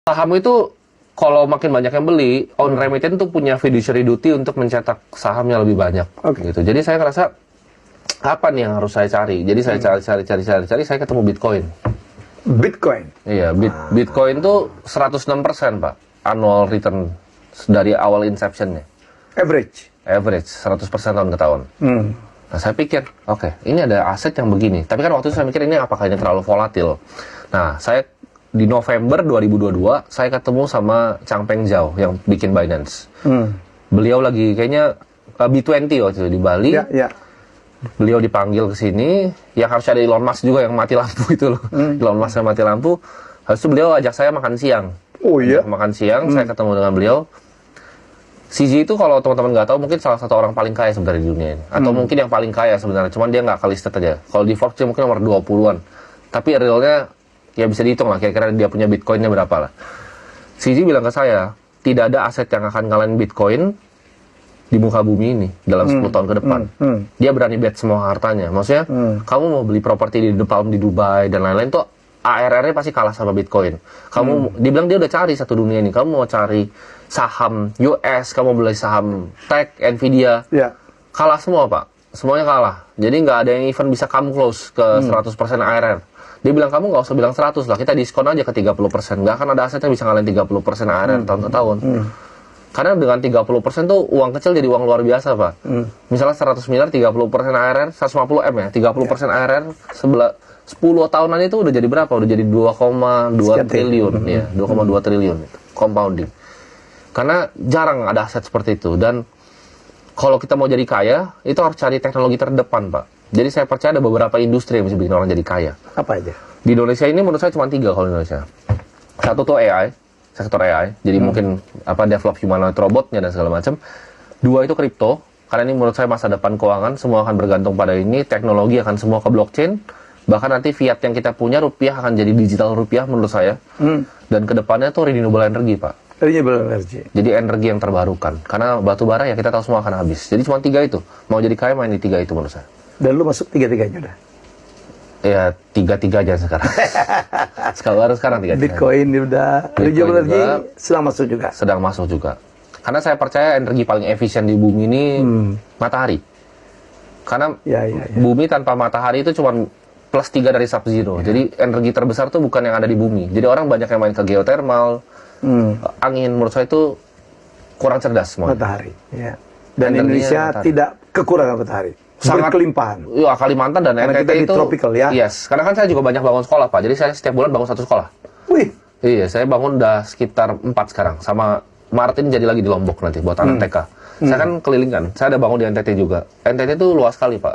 Saham itu kalau makin banyak yang beli, on remittance tuh punya fiduciary duty untuk mencetak sahamnya lebih banyak. Gitu. Jadi saya ngerasa apa nih yang harus saya cari? Jadi saya cari, saya ketemu Bitcoin. Bitcoin? Iya, Bitcoin tuh 106% Pak, annual return dari awal inception-nya. Average? Average, 100% tahun ke tahun. Nah, saya pikir, oke, ini ada aset yang begini. Tapi kan waktu itu saya mikir ini apakah ini terlalu volatil. Nah, saya di November 2022, saya ketemu sama Changpeng Zhao yang bikin Binance. Beliau lagi kayaknya B20 waktu itu di Bali. Ya. Beliau dipanggil ke sini, yang harus ada Elon Musk juga yang mati lampu itu loh. Elon Musk yang mati lampu. Habis itu beliau ajak saya makan siang. Oh iya? Makan siang, saya ketemu dengan beliau. CZ itu kalau teman-teman nggak tahu mungkin salah satu orang paling kaya sebenarnya di dunia ini. Atau mungkin yang paling kaya sebenarnya, cuman dia nggak listed aja. Kalau di Forbes dia mungkin nomor 20-an. Tapi realnya ya bisa dihitung lah, kira-kira dia punya Bitcoinnya berapa lah. CZ bilang ke saya, tidak ada aset yang akan ngalahin Bitcoin di muka bumi ini dalam 10 tahun ke depan. Dia berani bet semua hartanya. Maksudnya, kamu mau beli properti di Dubai dan lain-lain tuh ARR-nya pasti kalah sama Bitcoin. Dibilang dia udah cari satu dunia ini. Kamu mau cari saham US, kamu beli saham tech, Nvidia, kalah semua Pak. Semuanya kalah. Jadi nggak ada yang even bisa come close ke 100% ARR. Dia bilang, kamu nggak usah bilang 100 lah, kita diskon aja ke 30%. Nggak akan ada aset yang bisa ngalahin 30% ARR tahun ke tahun. Karena dengan 30% tuh uang kecil jadi uang luar biasa Pak. Misalnya 100 miliar, 30% ARR, 150 M ya, 30% ARR, 10 tahunan itu udah jadi berapa? Udah jadi 2,2 triliun. Ya, 2,2 triliun. Compounding. Karena jarang ada aset seperti itu. Dan kalau kita mau jadi kaya, itu harus cari teknologi terdepan Pak. Jadi saya percaya ada beberapa industri yang bisa bikin orang jadi kaya. Apa aja? Di Indonesia ini menurut saya cuma 3 kalau di Indonesia. Satu tuh AI, sektor AI. Jadi mungkin develop humanoid robotnya dan segala macam. 2 itu kripto, karena ini menurut saya masa depan keuangan, semua akan bergantung pada ini, teknologi akan semua ke blockchain. Bahkan nanti fiat yang kita punya, rupiah akan jadi digital rupiah menurut saya. Dan kedepannya tuh renewable energy Pak. Renewable energy. Jadi energi yang terbarukan. Karena batu bara ya kita tahu semua akan habis. Jadi cuma 3 itu. Mau jadi kaya main di 3 itu menurut saya. Dan lu masuk 3-3-nya udah? Ya 3-3 aja sekarang. sekarang 3-3. Bitcoin udah. Renewable energy sedang masuk juga? Sedang masuk juga. Karena saya percaya energi paling efisien di bumi ini matahari. Karena bumi tanpa matahari itu cuma plus 3 dari sub-zero. Jadi energi terbesar tuh bukan yang ada di bumi. Jadi orang banyak yang main ke geothermal, angin. Menurut saya itu kurang cerdas semua. Matahari. Ya. Dan Indonesia tidak kekurangan matahari. Sangat kelimpahan. Iya, Kalimantan dan karena NTT itu tropical ya. Yes, karena kan saya juga banyak bangun sekolah Pak. Jadi saya setiap bulan bangun 1 sekolah. Wih. Iya, saya bangun udah sekitar 4 sekarang. Sama Martin jadi lagi di Lombok nanti buat anak TK. Saya kan keliling kan. Saya ada bangun di NTT juga. NTT itu luas sekali Pak.